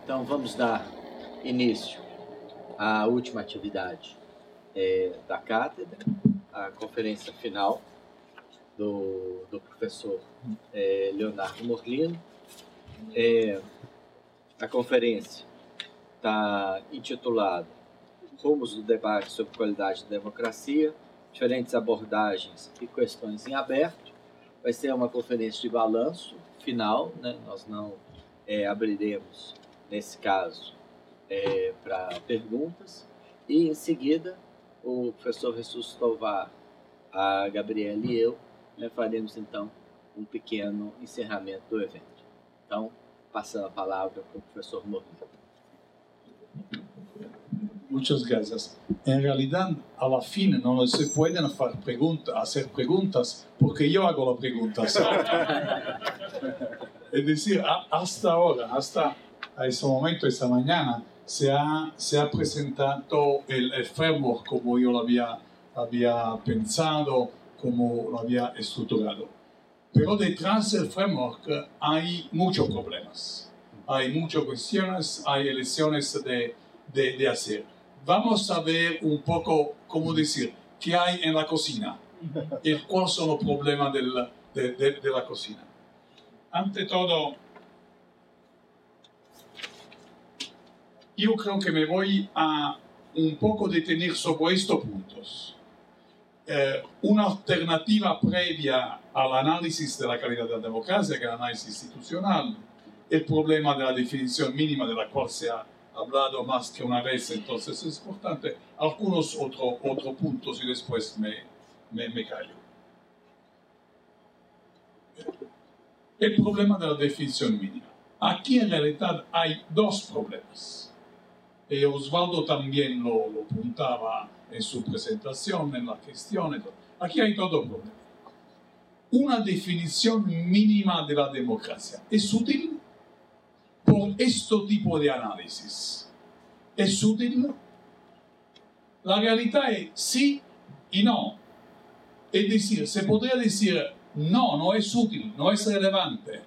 Então vamos dar início à última atividade da cátedra, a conferência final do professor Leonardo Morlino. A conferência está intitulada Rumos do Debate sobre Qualidade da Democracia, Diferentes Abordagens e Questões em Aberto. Vai ser uma conferência de balanço final, né? Nós não abriremos, nesse caso, para perguntas. E, em seguida, o professor Jesus Tovar, a Gabriela e eu, faremos, então, um pequeno encerramento do evento. Então, passando a palavra para o professor Morlino. Muchas gracias. En realidad, a la fin no se pueden hacer preguntas porque yo hago las preguntas. Es decir, hasta ahora, hasta ese momento, esta mañana, se ha presentado el framework como yo lo había pensado, como lo había estructurado. Pero detrás del framework hay muchos problemas, hay muchas cuestiones, hay elecciones de hacer. Vamos a ver un poco, cómo decir, qué hay en la cocina y cuáles son los problemas de la cocina. Ante todo, yo creo que me voy a un poco detener sobre estos puntos. Una alternativa previa al análisis de la calidad de la democracia, que es el análisis institucional, el problema de la definición mínima de la cual se ha hablado más que una vez, entonces es importante. Algunos otros puntos y después me callo. El problema de la definición mínima. Aquí en realidad hay dos problemas. Osvaldo también lo apuntaba en su presentación, en la gestión. Aquí hay todo problema. Una definición mínima de la democracia es útil por este tipo de análisis. ¿Es útil? La realidad es sí y no. Es decir, se podría decir no es útil, no es relevante,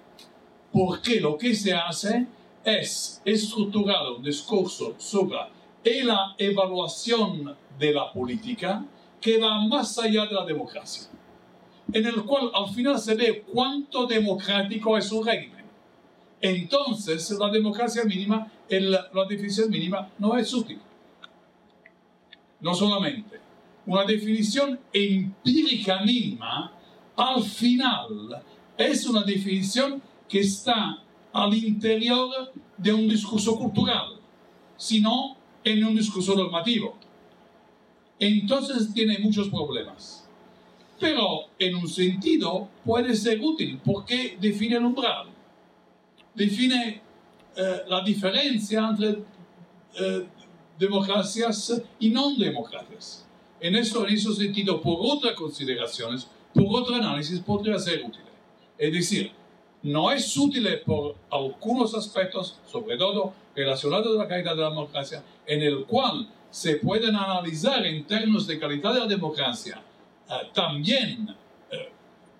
porque lo que se hace es estructurar un discurso sobre la evaluación de la política que va más allá de la democracia, en el cual al final se ve cuánto democrático es un régimen. Entonces, la democracia mínima, la definición mínima, no es útil. No solamente. Una definición empírica mínima, al final, es una definición que está al interior de un discurso cultural, sino en un discurso normativo. Entonces tiene muchos problemas. Pero, en un sentido, puede ser útil, porque define el umbral. Define la diferencia entre democracias y no democracias. En ese sentido, por otras consideraciones, por otro análisis, podría ser útil. Es decir, no es útil por algunos aspectos, sobre todo relacionados a la calidad de la democracia, en el cual se pueden analizar en términos de calidad de la democracia también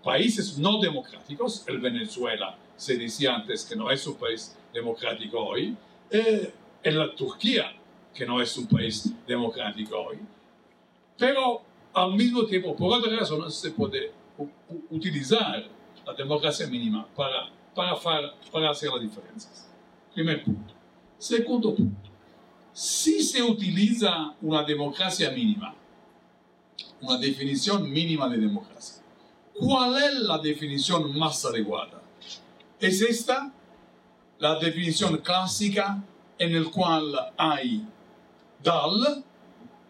países no democráticos. El Venezuela se decía antes que no es un país democrático hoy, en la Turquía, que no es un país democrático hoy, pero al mismo tiempo, por otras razones, se puede utilizar la democracia mínima para hacer las diferencias. Primer punto. Segundo punto. Si se utiliza una democracia mínima, una definición mínima de democracia, ¿cuál es la definición más adecuada? ¿Es esta la definición clásica en la cual hay Dahl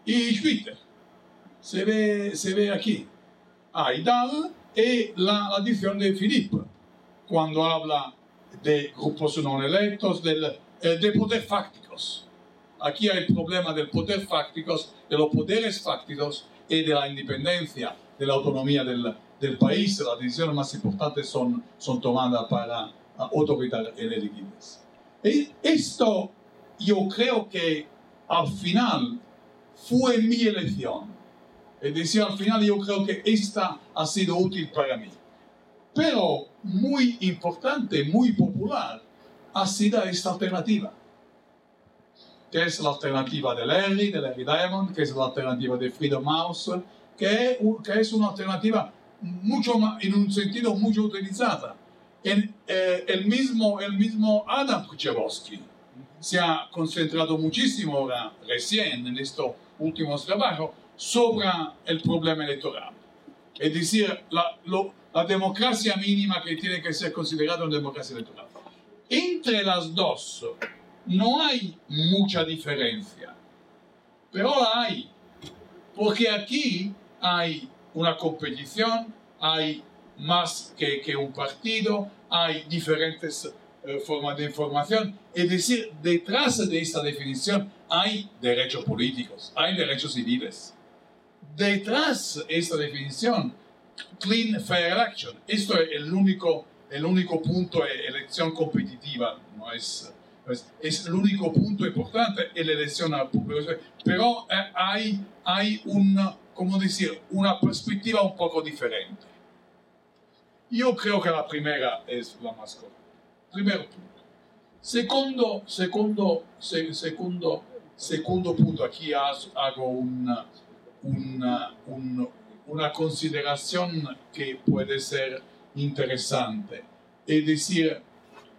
y Schwitter? Se ve aquí. Hay Dahl y la edición de Philippe, cuando habla de grupos no electos, de poder fácticos. Aquí hay el problema del poder fácticos, de los poderes fácticos y de la independencia, de la autonomía del país. Las decisiones más importantes son tomadas para autoridades elegibles. Y esto yo creo que al final fue mi elección. Es decir, al final yo creo que esta ha sido útil para mí. Pero muy importante, muy popular, ha sido esta alternativa. que es la alternativa del Larry Diamond, que es la alternativa de Freedom House, que es una alternativa mucho más, en un sentido mucho utilizada. El mismo Adam Kuczewski se ha concentrado muchísimo ahora, recién en estos últimos trabajos, sobre el problema electoral. Es decir, la democracia mínima que tiene que ser considerada una democracia electoral. Entre las dos no hay mucha diferencia, pero la hay, porque aquí hay una competición, hay más que un partido, hay diferentes formas de información, es decir, detrás de esta definición hay derechos políticos, hay derechos civiles. Detrás de esta definición, Clean Fair Election, esto es el único punto de elección competitiva, no es el único punto importante en la elección pública, pero hay una perspectiva un poco diferente. Yo creo que la primera es la más correcta. Primer punto. Segundo punto, aquí hago una consideración que puede ser interesante. Es decir,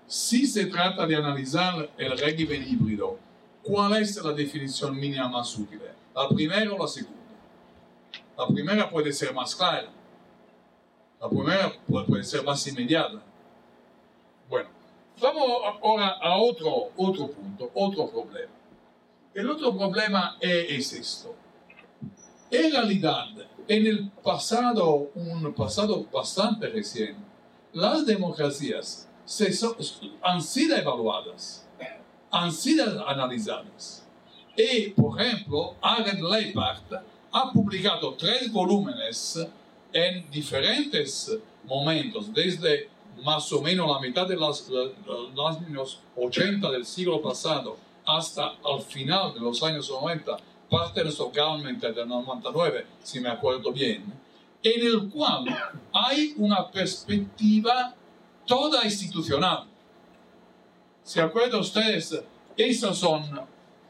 si se trata de analizar el régimen híbrido, ¿cuál es la definición mínima más útil? ¿La primera o la segunda? La primera puede ser más clara. La primera puede ser más inmediata. Bueno, vamos ahora a otro punto, otro problema. El otro problema es esto. En realidad, en el pasado, un pasado bastante reciente, las democracias han sido evaluadas, han sido analizadas. Y, por ejemplo, Arend Leipart ha publicado 3 volúmenes en diferentes momentos, desde más o menos la mitad de los años 80 del siglo pasado hasta al final de los años 90, Partners of Government del 99, si me acuerdo bien, en el cual hay una perspectiva toda institucional. ¿Se acuerdan ustedes? Esos son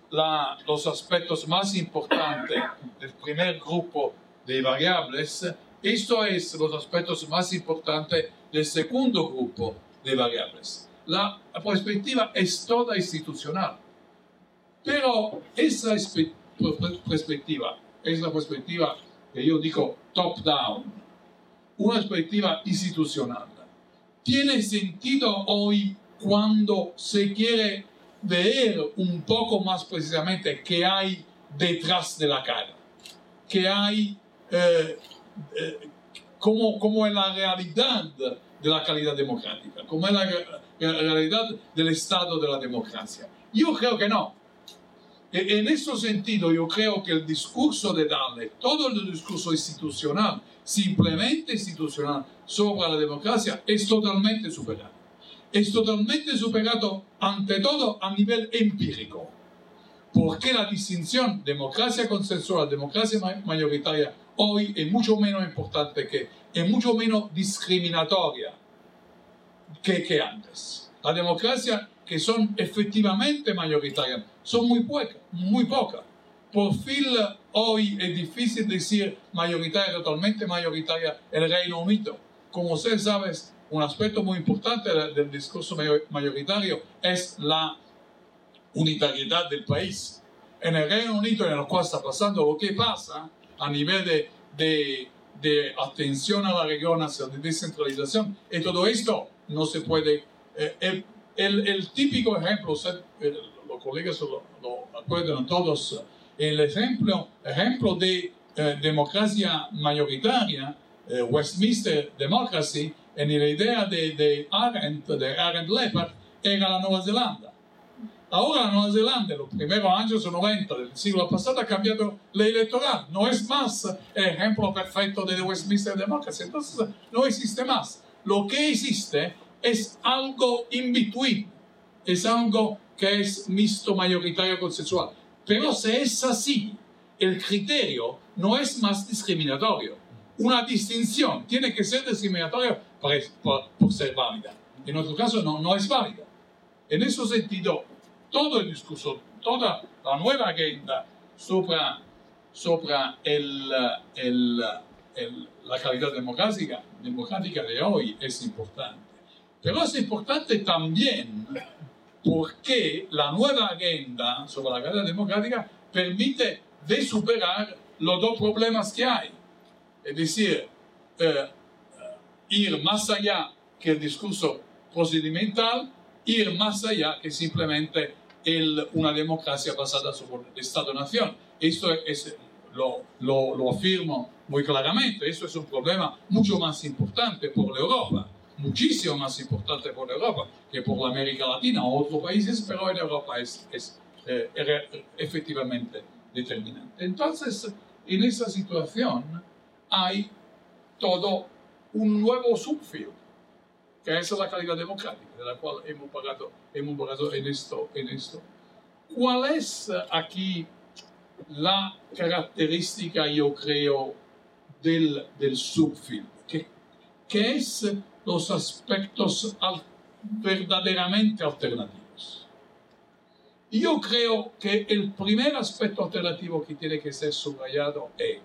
los aspectos más importantes del primer grupo de variables. Esto es los aspectos más importantes del segundo grupo de variables. La perspectiva es toda institucional. Pero esa perspectiva es la perspectiva que yo digo top-down, una perspectiva institucional. Tiene sentido hoy cuando se quiere ver un poco más precisamente qué hay detrás de la cara, qué hay, cómo es la realidad de la calidad democrática, cómo es la realidad del estado de la democracia. Yo creo que no. En ese sentido, yo creo que el discurso de Dahle, todo el discurso institucional, simplemente institucional, sobre la democracia, es totalmente superado. Es totalmente superado, ante todo, a nivel empírico. Porque la distinción democracia consensual, democracia mayoritaria, hoy es mucho menos importante es mucho menos discriminatoria que antes. La democracia que son efectivamente mayoritarias son muy pocas. Por fin, hoy es difícil decir mayoritaria, totalmente mayoritaria, el Reino Unido. Como ustedes saben, un aspecto muy importante del discurso mayoritario es la unitariedad del país. En el Reino Unido, en el cual está pasando lo que pasa a nivel de atención a la región, hacia la descentralización, y todo esto no se puede... El típico ejemplo, los colegas lo acuerdan todos, el ejemplo de democracia mayoritaria, Westminster Democracy, en la idea de Arend Leipart, era la Nueva Zelanda. Ahora la Nueva Zelanda, en los primeros años 90 del siglo pasado, ha cambiado ley electoral. No es más el ejemplo perfecto de Westminster Democracy. Entonces, no existe más. Lo que existe es algo in between, es algo que es mixto, mayoritario, consensual. Pero si es así, el criterio no es más discriminatorio. Una distinción tiene que ser discriminatoria por ser válida. En nuestro caso no es válida. En ese sentido, todo el discurso, toda la nueva agenda sobre la calidad democrática de hoy es importante. Pero es importante también porque la nueva agenda sobre la calidad democrática permite de superar los dos problemas que hay. Es decir, ir más allá que el discurso procedimental, ir más allá que simplemente una democracia basada sobre el Estado-Nación. Esto lo afirmo muy claramente. Esto es un problema mucho más importante por la Europa, muchísimo más importante por Europa que por la América Latina o otros países, pero en Europa es efectivamente determinante. Entonces, en esa situación hay todo un nuevo subfield, que es la calidad democrática, de la cual hemos hablado en esto. ¿Cuál es aquí la característica, yo creo, del subfield? ¿Qué es los aspectos verdaderamente alternativos? Yo creo que el primer aspecto alternativo que tiene que ser subrayado es: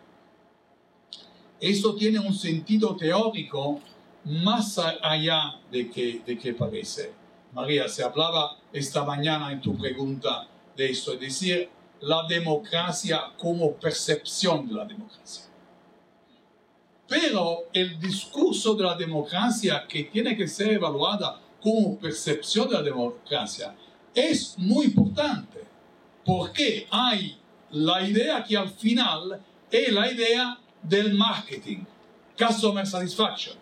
esto tiene un sentido teórico más allá de que parece. María, se hablaba esta mañana en tu pregunta de esto, es decir, la democracia como percepción de la democracia. Pero el discurso de la democracia que tiene que ser evaluada como percepción de la democracia es muy importante, porque hay la idea que al final es la idea del marketing, customer satisfaction.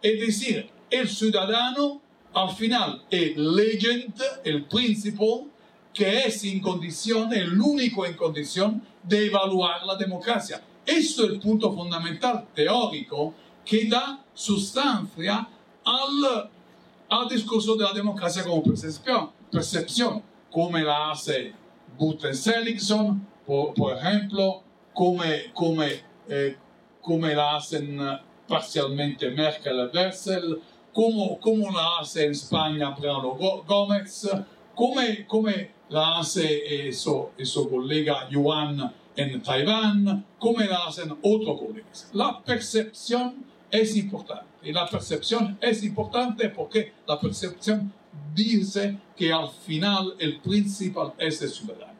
Es decir, el ciudadano al final es el agent, el principal, que es en condición, el único en condición de evaluar la democracia. Esto es el punto fundamental teórico que da sustancia al discurso de la democracia como percepción, como la hace Buten Seligson, por ejemplo, como la hacen parcialmente Merkel y Wessel, como la hace en España Bruno Gómez, como la hace su colega Yuan en Taiwán, como la hacen otros colegas. La percepción es importante, y la percepción es importante porque la percepción dice que al final el principal es el ciudadano.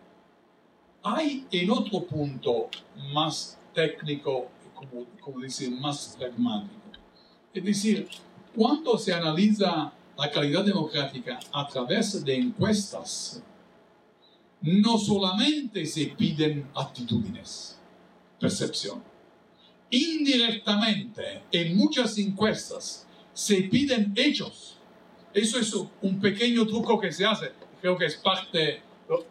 Hay en otro punto más técnico, como decir, más pragmático. Es decir, cuando se analiza la calidad democrática a través de encuestas, no solamente se piden actitudes, percepción. Indirectamente, en muchas encuestas, se piden hechos. Eso es un pequeño truco que se hace. Creo que es parte,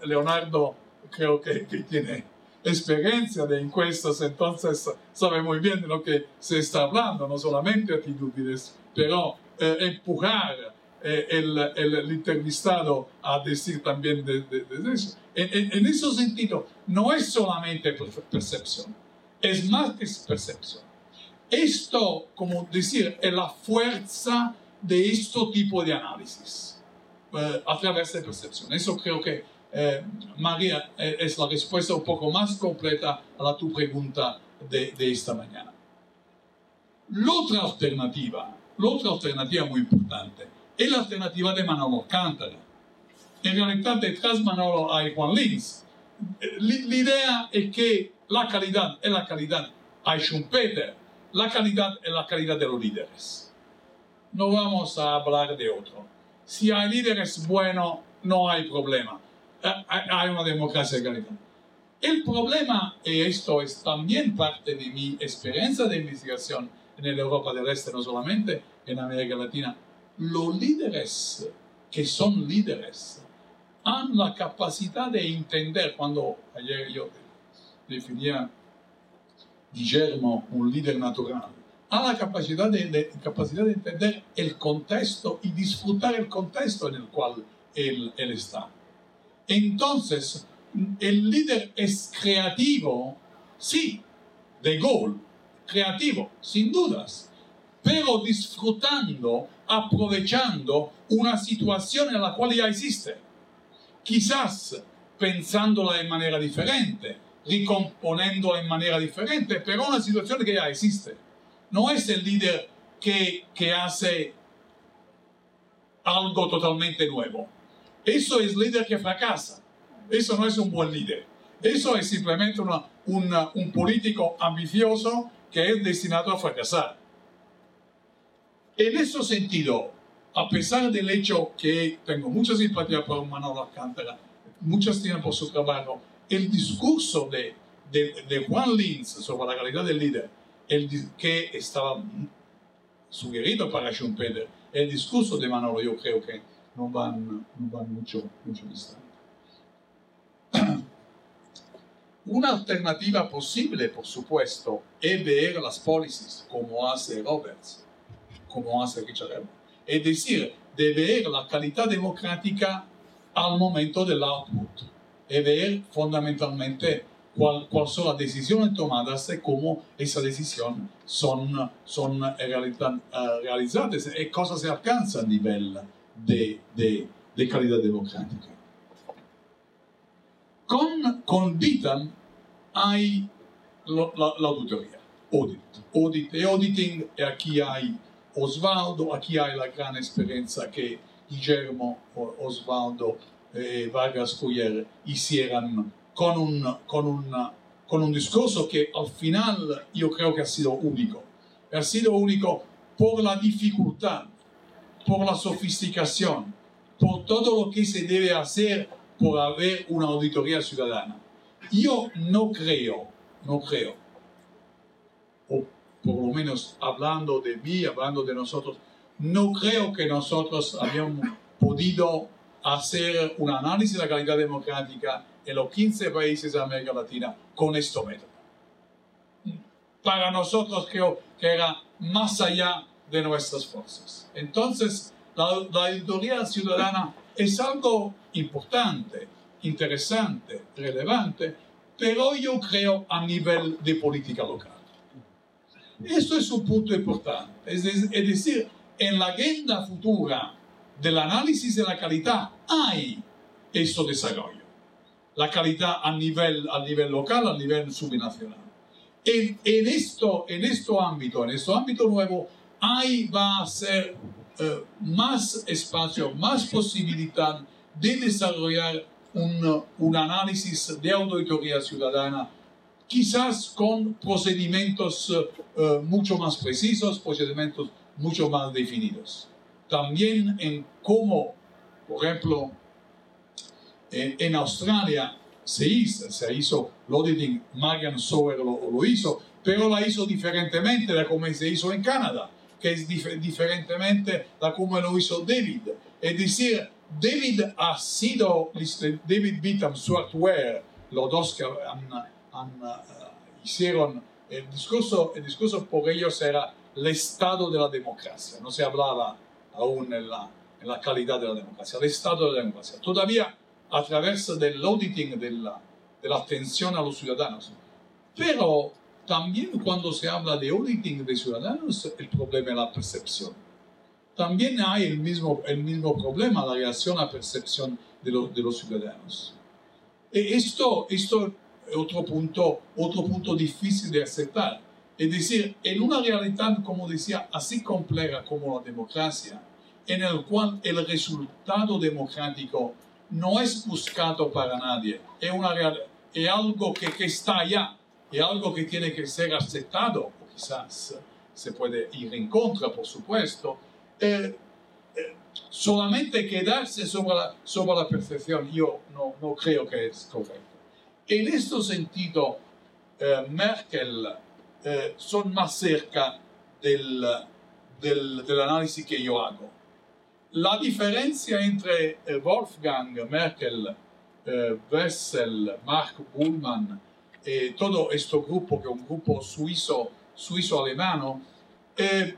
Leonardo, creo que tiene experiencia de encuestas, entonces sabe muy bien de lo que se está hablando, no solamente actitudes, pero empujar el entrevistado a decir también de eso. En ese sentido, no es solamente percepción, es más que percepción. Esto, como decir, es la fuerza de este tipo de análisis a través de percepción. Eso creo que María, es la respuesta un poco más completa a tu pregunta de esta mañana. La otra alternativa muy importante es la alternativa de Manolo Alcántara. En realidad, detrás de Manolo hay Juan Linz. La idea es que la calidad es la calidad. Hay Schumpeter. La calidad es la calidad de los líderes. No vamos a hablar de otro. Si hay líderes buenos, no hay problema. Hay una democracia de calidad. El problema, y esto es también parte de mi experiencia de investigación en Europa del Este, no solamente en América Latina, los líderes que son líderes han la capacidad de entender, cuando ayer yo definía Guillermo un líder natural, ha la capacidad de entender el contexto y disfrutar el contexto en el cual él está. Entonces, el líder es creativo, sí, de Gaulle, creativo, sin dudas, pero disfrutando, aprovechando una situación en la cual ya existe. quizás pensándola en manera diferente, ricomponiéndola en manera diferente, pero una situación que ya existe. No es el líder que hace algo totalmente nuevo. Eso es líder que fracasa. Eso no es un buen líder. Eso es simplemente un político ambicioso que es destinado a fracasar. En ese sentido, a pesar del hecho que tengo mucha simpatía por Manolo Alcántara, mucha estima por su trabajo, el discurso de Juan Linz sobre la calidad del líder, que estaba sugerido para Schumpeter, el discurso de Manolo, yo creo que no van mucho distante. Una alternativa posible, por supuesto, es ver las policies como hace Roberts, como hace Richard Herman. Es decir, de ver la calidad democrática al momento del output. Es ver fundamentalmente cuáles son las decisiones tomadas y cómo esas decisiones son realizadas y cosas se alcanza a nivel de calidad democrática. Con Beaton hay la auditoría, auditing, y aquí hay Osvaldo, aquí hay la gran experiencia que Guillermo, Osvaldo, Vargas Cuyer hicieron con un discurso que al final yo creo que ha sido único. Ha sido único por la dificultad, por la sofisticación, por todo lo que se debe hacer por haber una auditoría ciudadana. Yo no creo, o por lo menos hablando de mí, hablando de nosotros, no creo que nosotros hayamos podido hacer un análisis de la calidad democrática en los 15 países de América Latina con este método. Para nosotros creo que era más allá de nuestras fuerzas. Entonces, la auditoría ciudadana es algo importante, interesante, relevante, pero yo creo a nivel de política local. Esto es un punto importante. Es decir, en la agenda futura del análisis de la calidad hay este desarrollo. La calidad a nivel local, a nivel subnacional. En este ámbito nuevo, ahí va a ser más espacio, más posibilidad de desarrollar un análisis de auditoría ciudadana, quizás con procedimientos mucho más precisos, procedimientos mucho más definidos. También en cómo, por ejemplo, en Australia se hizo el auditing, Marian Sauer lo hizo, pero la hizo diferentemente de como se hizo en Canadá, que es diferentemente de como lo hizo David. Es decir, David Beaton, Stuart Ware, los dos que hicieron el discurso por ellos era el estado de la democracia. No se hablaba aún en la calidad de la democracia, el estado de la democracia. Todavía a través del auditing, de la atención a los ciudadanos. Pero también cuando se habla de auditing de ciudadanos, el problema es la percepción. También hay el mismo problema, la relación a percepción de los ciudadanos. Esto es otro punto difícil de aceptar. Es decir, en una realidad, como decía, así compleja como la democracia, en el cual el resultado democrático no es buscado para nadie, es algo que está allá, es algo que tiene que ser aceptado, o quizás se puede ir en contra, por supuesto. Solamente quedarse sobre la percepción, yo no creo que es correcto. En este sentido, Merkel son más cerca del análisis que yo hago. La diferencia entre Wolfgang, Merkel, Wessel, Mark Bullmann, todo este grupo, que es un grupo suizo-alemano, es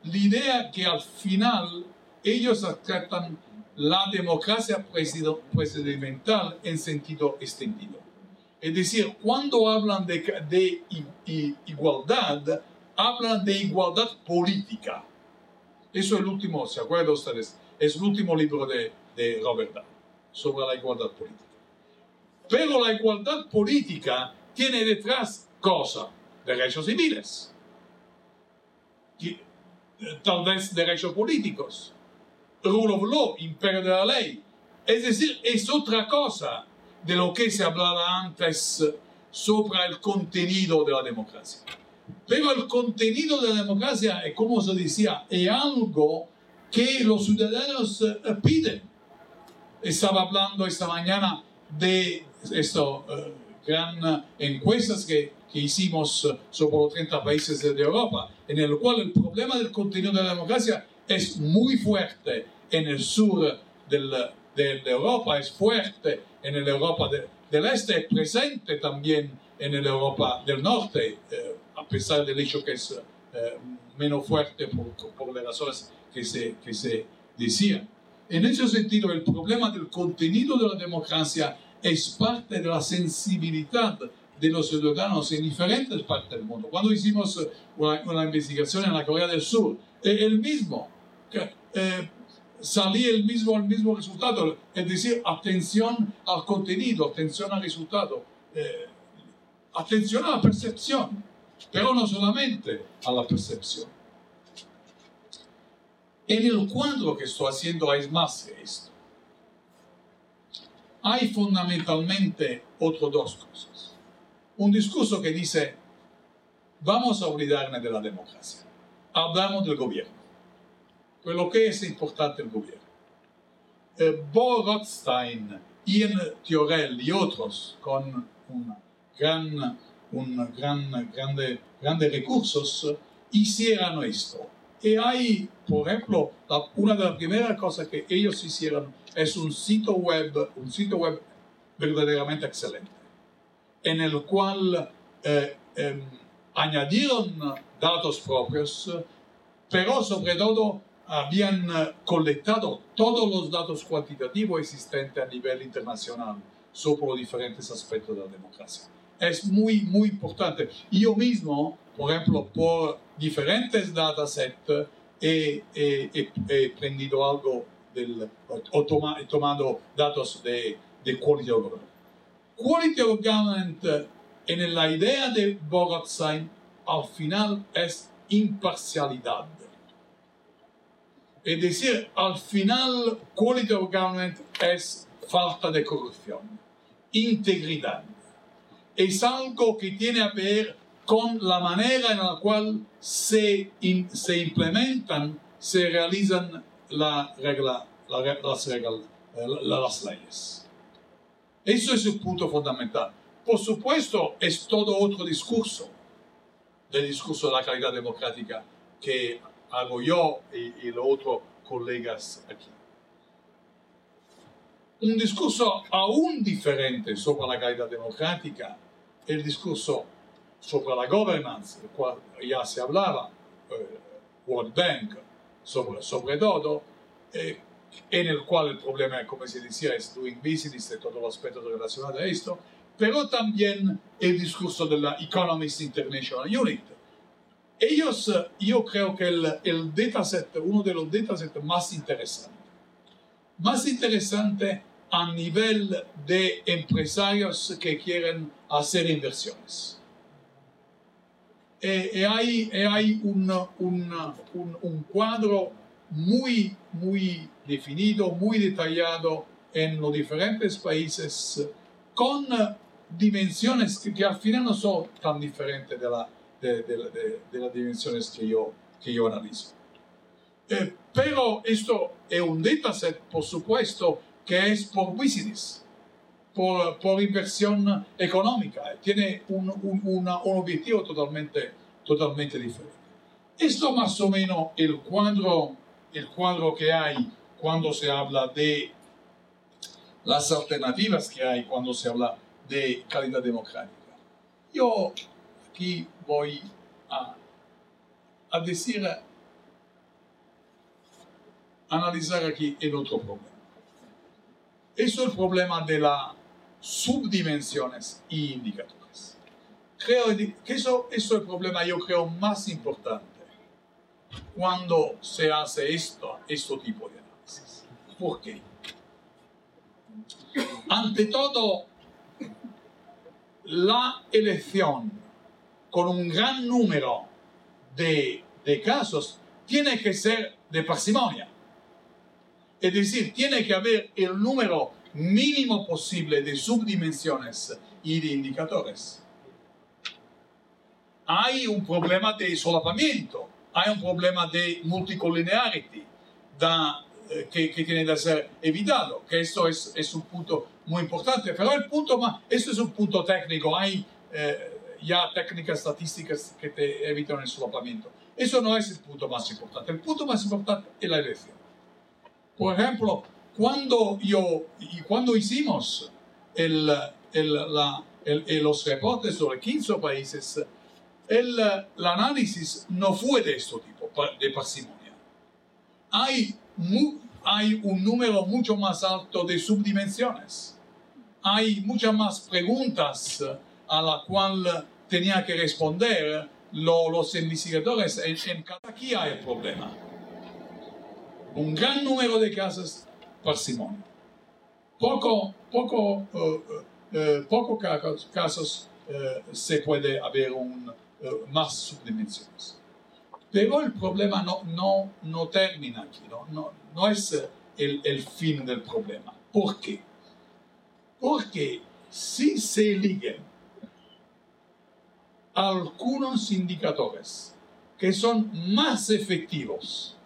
la idea que al final ellos aceptan la democracia presidencial en sentido extendido. Es decir, cuando hablan de igualdad, hablan de igualdad política. Eso es el último, ¿se acuerdan ustedes? Es el último libro de Robert Dahl. sobre la igualdad política. Pero la igualdad política tiene detrás cosa, derechos civiles, tal vez derechos políticos, rule of law, imperio de la ley. Es decir, es otra cosa de lo que se hablaba antes sobre el contenido de la democracia. Pero el contenido de la democracia, como se decía, es algo que los ciudadanos piden. Estaba hablando esta mañana de esta gran encuestas que hicimos sobre los 30 países de Europa, en el cual el problema del contenido de la democracia es muy fuerte en el sur de Europa, es fuerte en el Europa del Este, es presente también en el Europa del Norte, a pesar del hecho que es menos fuerte por las razones que se decían. En ese sentido, el problema del contenido de la democracia es parte de la sensibilidad de los ciudadanos en diferentes partes del mundo. Cuando hicimos una investigación en la Corea del Sur, el mismo, salía el mismo resultado, es decir, atención al contenido, atención al resultado, atención a la percepción, pero no solamente a la percepción. En el cuadro que estoy haciendo hay más que esto. Hay fundamentalmente otras dos cosas. Un discurso que dice, vamos a olvidarnos de la democracia. Hablamos del gobierno. Pero lo que es importante el gobierno. Bo Rothstein, Ian Tiorell y otros con grandes recursos hicieron esto. Y hay, por ejemplo, una de las primeras cosas que ellos hicieron es un sitio web verdaderamente excelente, en el cual añadieron datos propios, pero sobre todo habían colectado todos los datos cuantitativos existentes a nivel internacional sobre los diferentes aspectos de la democracia. Es muy, muy importante. Yo mismo, por ejemplo, por diferentes datasets, he aprendido algo he tomado datos de Quality of Government. Quality of Government, en la idea de Rothstein, al final es imparcialidad. Es decir, al final, Quality of Government es falta de corrupción, integridad. Es algo que tiene a ver con la manera en la cual se implementan, se realizan las leyes. Eso es el punto fundamental. Por supuesto, es todo otro discurso, el discurso de la calidad democrática que hago yo y los otros colegas aquí. Un discurso aún diferente sobre la calidad democrática, el discurso sobre la governance, del cual ya se hablaba, World Bank, sobre todo, en el cual el problema, como se decía, es doing business de todos los aspectos relacionados a esto, pero también el discurso de la Economist International Unit. Ellos, yo creo que el dataset, uno de los datasets más interesante a nivel de empresarios que quieren hacer inversiones. Hay un cuadro muy, muy definido, muy detallado en los diferentes países, con dimensiones que al final no son tan diferentes de las dimensiones que yo analizo. Pero esto es un dataset, por supuesto, que es por business, por inversión económica. Tiene un objetivo totalmente diferente. Esto más o menos el cuadro que hay cuando se habla de las alternativas que hay cuando se habla de calidad democrática. Yo aquí voy a analizar aquí el otro problema. Eso es el problema de las subdimensiones y indicadores. Creo que eso es el problema, yo creo, más importante cuando se hace este tipo de análisis. ¿Por qué? Ante todo, la elección con un gran número de casos tiene que ser de parsimonia. Es decir, tiene que haber el número mínimo posible de subdimensiones y de indicadores. Hay un problema de solapamiento, hay un problema de multicollinearity que tiene que ser evitado, que eso es un punto muy importante. Pero el punto más, eso es un punto técnico, hay ya técnicas estadísticas que te evitan el solapamiento. Eso no es el punto más importante. El punto más importante es la elección. Por ejemplo, cuando hicimos los reportes sobre 15 países, el análisis no fue de este tipo, de parsimonia. Hay un número mucho más alto de subdimensiones. Hay muchas más preguntas a las cuales tenía que responder los investigadores. Aquí hay el problema. Un gran número de casos, parsimonia. Pocos casos se puede haber más subdimensiones. Pero el problema no termina aquí, no es el fin del problema. ¿Por qué? Porque si se eligen algunos indicadores que son más efectivos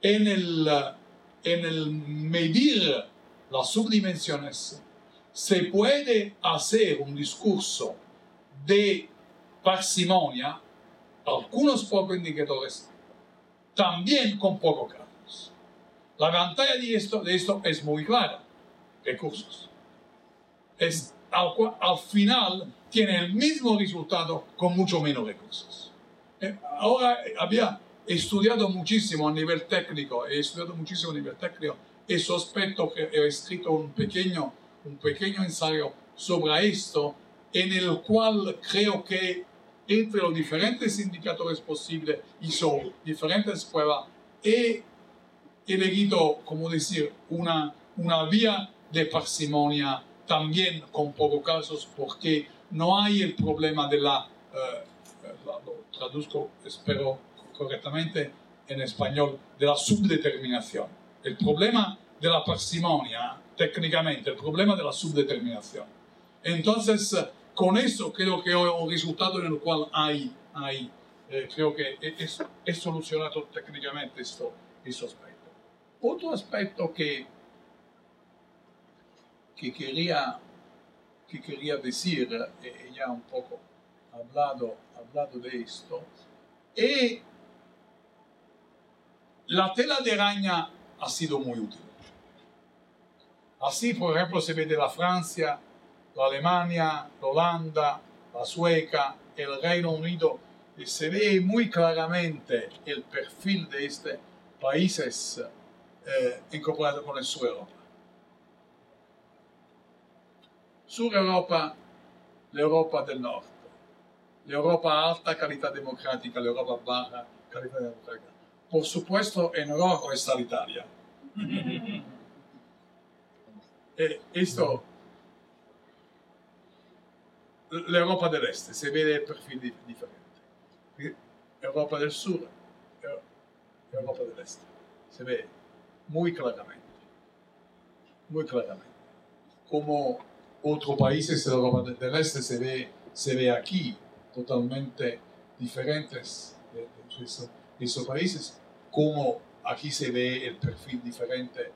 en el medir las subdimensiones, se puede hacer un discurso de parsimonia, algunos pocos indicadores, también con pocos casos. La ventaja de esto es muy clara: recursos. Al final tiene el mismo resultado con mucho menos recursos. Ahora había estudiado muchísimo a nivel técnico, y sospecho que he escrito un pequeño ensayo sobre esto, en el cual creo que entre los diferentes indicadores posibles hizo diferentes pruebas. He elegido, como decir, una vía de parsimonia también con pocos casos, porque no hay el problema de lo traduzco, espero correctamente en español, de la subdeterminación. El problema de la parsimonia, técnicamente, el problema de la subdeterminación. Entonces, con eso creo que hay un resultado en el cual creo que es solucionado técnicamente este aspecto. Otro aspecto que quería decir, ya un poco hablado de esto, y la tela de araña ha sido muy útil. Así, por ejemplo, se ve de la Francia, la Alemania, la Holanda, la Sueca, el Reino Unido, y se ve muy claramente el perfil de estos países incorporados con el Sur Europa. Sur Europa, la Europa del Norte, la Europa alta calidad democrática, la Europa baja calidad democrática. Por supuesto, en rojo está Italia. Esto, la Europa del Este, se ve el perfil diferente. Europa del Sur, Europa del Este, se ve muy claramente. Como otros países de Europa del Este se ve aquí totalmente diferentes de esos países, como aquí se ve el perfil diferente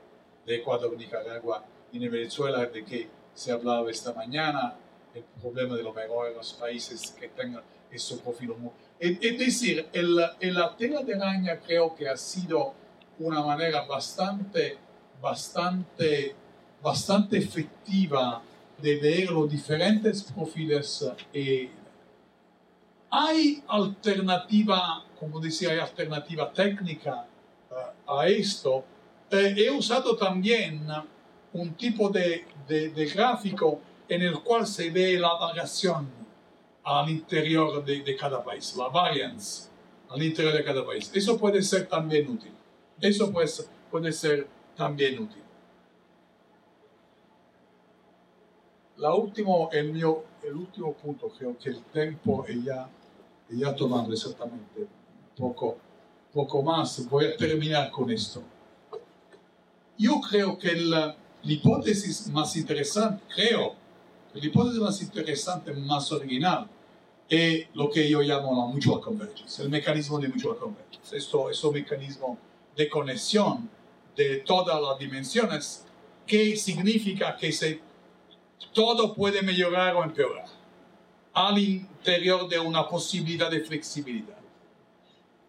de Ecuador, Nicaragua y de Venezuela, de que se hablaba esta mañana, el problema de los mejores países que tengan ese perfil. Es decir, la tela de araña creo que ha sido una manera bastante efectiva de ver los diferentes perfiles. Hay alternativa, como decía, hay alternativa técnica a esto. He usado también un tipo de gráfico en el cual se ve la variación al interior de cada país, la variance al interior de cada país. Eso puede ser también útil. el último punto, creo que el tiempo è già tomando exactamente poco más. Voy a terminar con esto. Yo creo que la hipótesis más interesante, más original, es lo que yo llamo la mutual convergence, el mecanismo de mutual convergence. Esto es un mecanismo de conexión de todas las dimensiones, que significa que todo puede mejorar o empeorar al interior de una posibilidad de flexibilidad.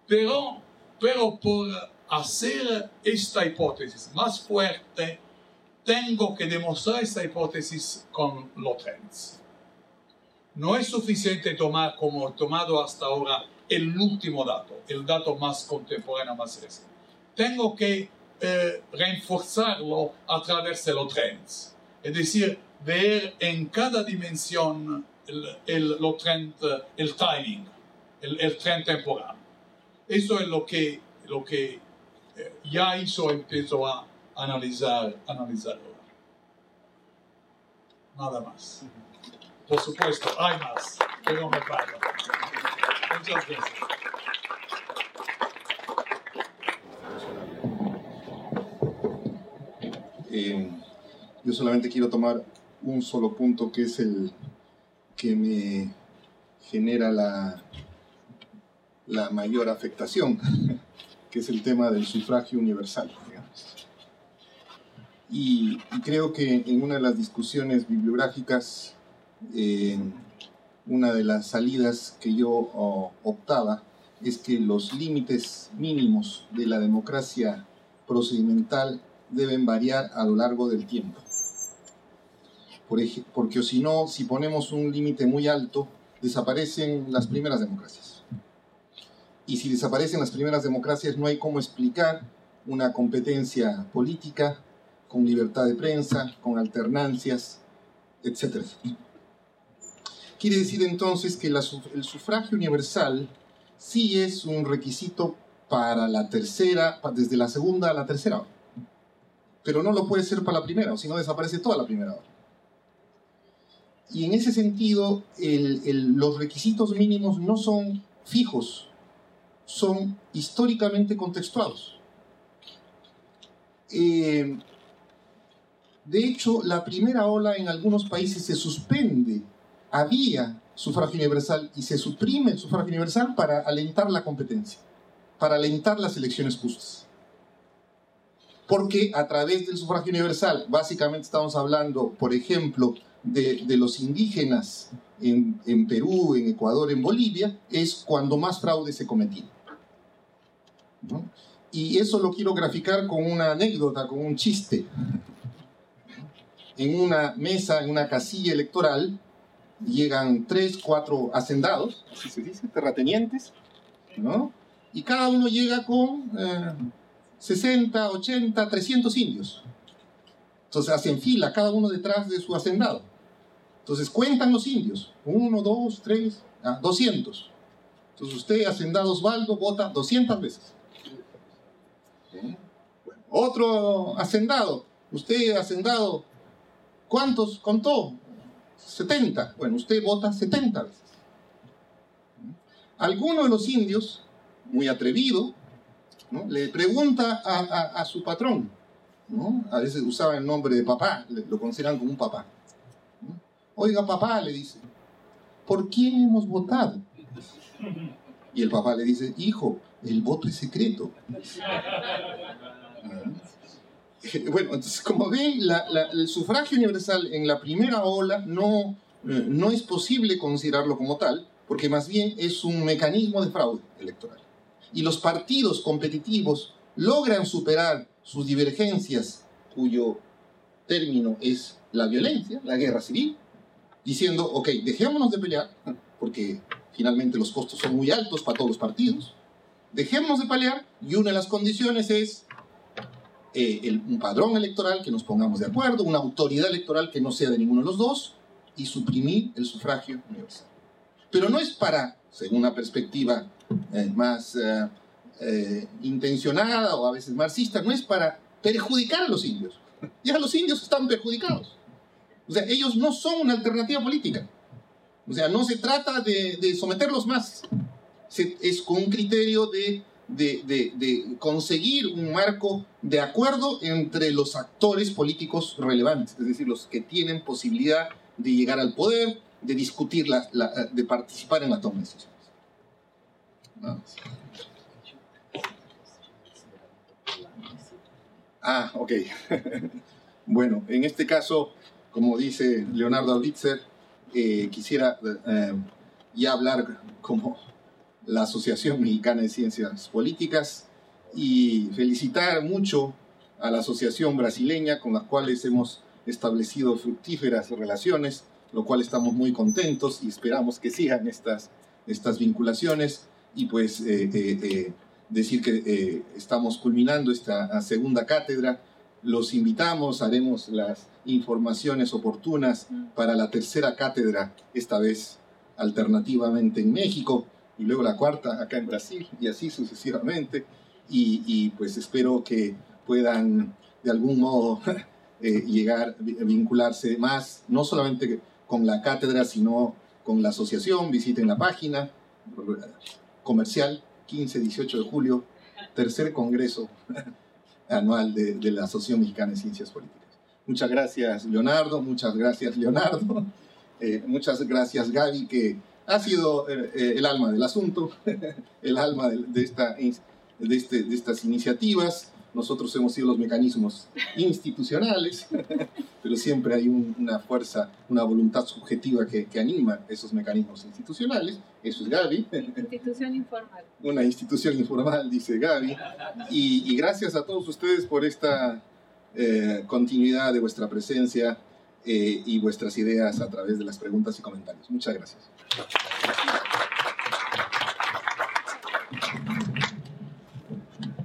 Pero por hacer esta hipótesis más fuerte, tengo que demostrar esta hipótesis con los trends. No es suficiente tomar, como he tomado hasta ahora, el último dato, el dato más contemporáneo, más reciente. Tengo que reforzarlo a través de los trends. Es decir, ver en cada dimensión el timing, el trend temporal. Eso es lo que ya empiezo a analizar ahora. Nada más. Por supuesto, hay más, pero me paro. Muchas gracias. Yo solamente quiero tomar un solo punto, que es el que me genera la mayor afectación, que es el tema del sufragio universal, digamos. Y creo que en una de las discusiones bibliográficas, una de las salidas que yo optaba es que los límites mínimos de la democracia procedimental deben variar a lo largo del tiempo. Porque si no, si ponemos un límite muy alto, desaparecen las primeras democracias. Y si desaparecen las primeras democracias, no hay cómo explicar una competencia política con libertad de prensa, con alternancias, etc. Quiere decir entonces que el sufragio universal sí es un requisito para la tercera, desde la segunda a la tercera hora. Pero no lo puede ser para la primera, o si no desaparece toda la primera hora. Y en ese sentido, los requisitos mínimos no son fijos, son históricamente contextuados. De hecho, la primera ola en algunos países se suspende. Había sufragio universal y se suprime el sufragio universal para alentar la competencia, para alentar las elecciones justas. Porque a través del sufragio universal, básicamente estamos hablando, por ejemplo, de los indígenas en Perú, en Ecuador, en Bolivia, es cuando más fraude se cometía, ¿no? Y eso lo quiero graficar con una anécdota, con un chiste. En una mesa, en una casilla electoral, llegan 3, 4 hacendados, así se dice, terratenientes, ¿no? Y cada uno llega con 60, 80, 300 indios. Entonces hacen fila, cada uno detrás de su hacendado. Entonces cuentan los indios, 1, 2, 3, 200. Entonces usted, hacendado Osvaldo, vota 200 veces. Bueno, otro hacendado, usted, hacendado, ¿cuántos contó? 70. Bueno, usted vota 70 veces. Alguno de los indios, muy atrevido, ¿no?, le pregunta a su patrón, ¿no? A veces usaba el nombre de papá, lo consideran como un papá, ¿no? Oiga, papá, le dice, ¿por quién hemos votado? Y el papá le dice, hijo, el voto es secreto. Bueno, entonces, como ven, el sufragio universal en la primera ola no es posible considerarlo como tal, porque más bien es un mecanismo de fraude electoral. Y los partidos competitivos logran superar sus divergencias, cuyo término es la violencia, la guerra civil, diciendo, ok, dejémonos de pelear, porque finalmente los costos son muy altos para todos los partidos, dejémonos de pelear, y una de las condiciones es un padrón electoral, que nos pongamos de acuerdo, una autoridad electoral que no sea de ninguno de los dos, y suprimir el sufragio universal. Pero no es para, según una perspectiva más intencionada o a veces marxista, no es para perjudicar a los indios. Ya los indios están perjudicados. O sea, ellos no son una alternativa política. O sea, no se trata de someterlos más. Es con un criterio de conseguir un marco de acuerdo entre los actores políticos relevantes, es decir, los que tienen posibilidad de llegar al poder, de discutir, de participar en la toma de decisiones. ¿No? Ok. Bueno, en este caso, como dice Leonardo Blitzer, quisiera ya hablar como la Asociación Mexicana de Ciencias Políticas y felicitar mucho a la asociación brasileña con la cual hemos establecido fructíferas relaciones, lo cual estamos muy contentos y esperamos que sigan estas vinculaciones y pues decir que estamos culminando esta segunda cátedra. Los invitamos, haremos las informaciones oportunas para la tercera cátedra, esta vez alternativamente en México, y luego la cuarta acá en Brasil, y así sucesivamente. Y pues espero que puedan de algún modo llegar a vincularse más, no solamente con la cátedra, sino con la asociación. Visiten la página comercial, 15-18 de julio, tercer congreso anual de la Asociación Mexicana de Ciencias Políticas. Muchas gracias, Leonardo. Muchas gracias, Leonardo. Muchas gracias, Gaby, que ha sido el alma del asunto, el alma de estas iniciativas. Nosotros hemos sido los mecanismos institucionales, pero siempre hay una fuerza, una voluntad subjetiva que anima esos mecanismos institucionales. Eso es Gaby. Institución informal. Una institución informal, dice Gaby. Y gracias a todos ustedes por esta continuidad de vuestra presencia y vuestras ideas a través de las preguntas y comentarios. Muchas gracias.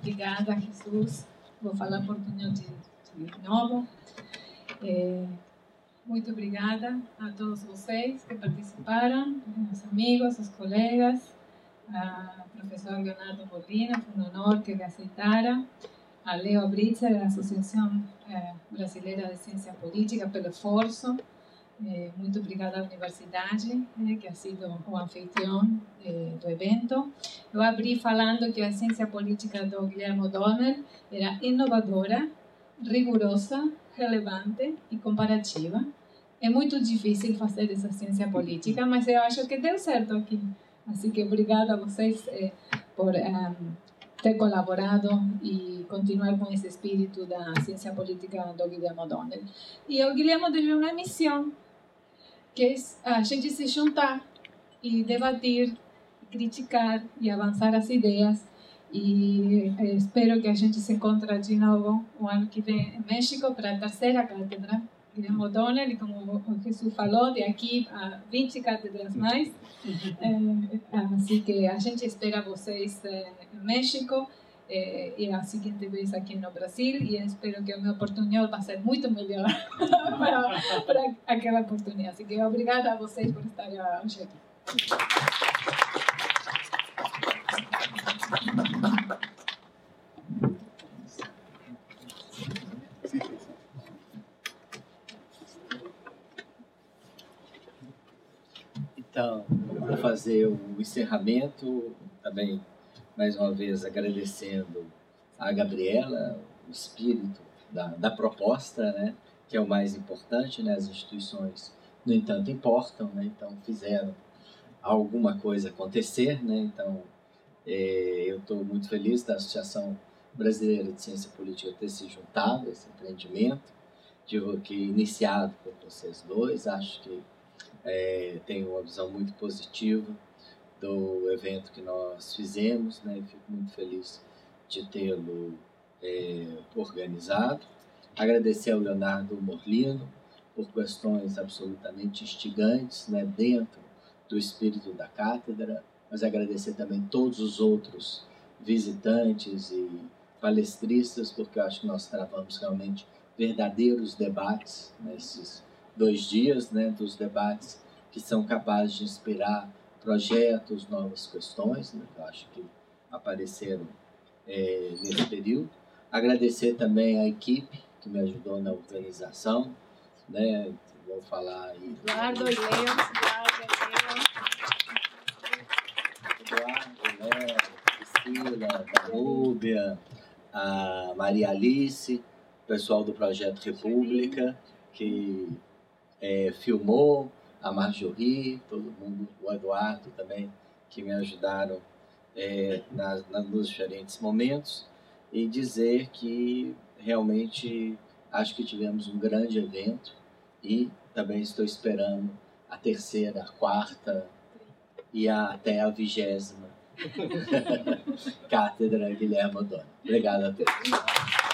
Obrigada, Jesus. Vou falar portunhol de novo. Muito obrigada a todos vocês que participaram, os amigos, os colegas, a professor Leonardo Molina, foi um honor que ele aceitara, a Leo Blitzer, da Associação Brasileira de Ciência Política, pelo esforço. Muito obrigada à universidade, que ha sido o anfitrião do evento. Eu abri falando que a ciência política do Guilherme O'Donnell era inovadora, rigorosa, relevante e comparativa. É muito difícil fazer essa ciência política, mas eu acho que deu certo aqui. Assim que obrigada a vocês por ter colaborado e continuar com esse espírito da ciência política do Guilherme O'Donnell. E o Guilherme teve uma missão, que é a gente se juntar e debater, criticar e avançar as ideias. E espero que a gente se encontre de novo o ano que vem em México para a terceira cátedra. Guilherme O'Donnell, e como o Jesus falou, de aqui a 20 cátedras mais. Assim que a gente espera vocês em México e a seguinte vez aqui no Brasil, e espero que o meu portunhol vai ser muito melhor para aquela oportunidade. Assim que obrigada a vocês por estarem hoje aqui. Então, vou fazer o encerramento, também, mais uma vez, agradecendo a Gabriela, o espírito da proposta, né, que é o mais importante, né, as instituições, no entanto, importam, né, então fizeram alguma coisa acontecer, né, então eu estou muito feliz da Associação Brasileira de Ciência Política ter se juntado a esse empreendimento, digo que iniciado por vocês dois. Acho que tenho uma visão muito positiva do evento que nós fizemos, né? Fico muito feliz de tê-lo organizado. Agradecer ao Leonardo Molina por questões absolutamente instigantes, né? Dentro do espírito da cátedra, mas agradecer também todos os outros visitantes e palestristas, porque eu acho que nós travamos realmente verdadeiros debates nesses 2 dias, né, dos debates que são capazes de inspirar projetos, novas questões, né, que eu acho que apareceram nesse período. Agradecer também a equipe que me ajudou na organização, né? Vou falar aí. Eduardo e Leo. Eduardo, Léo, Priscila, Danúbia, a Maria Alice, o pessoal do Projeto República, que filmou, a Marjorie, todo mundo, o Eduardo também, que me ajudaram nos diferentes momentos, e dizer que realmente acho que tivemos um grande evento e também estou esperando a terceira, a quarta e até a 20ª Cátedra Guilherme Oddoni. Obrigado a todos.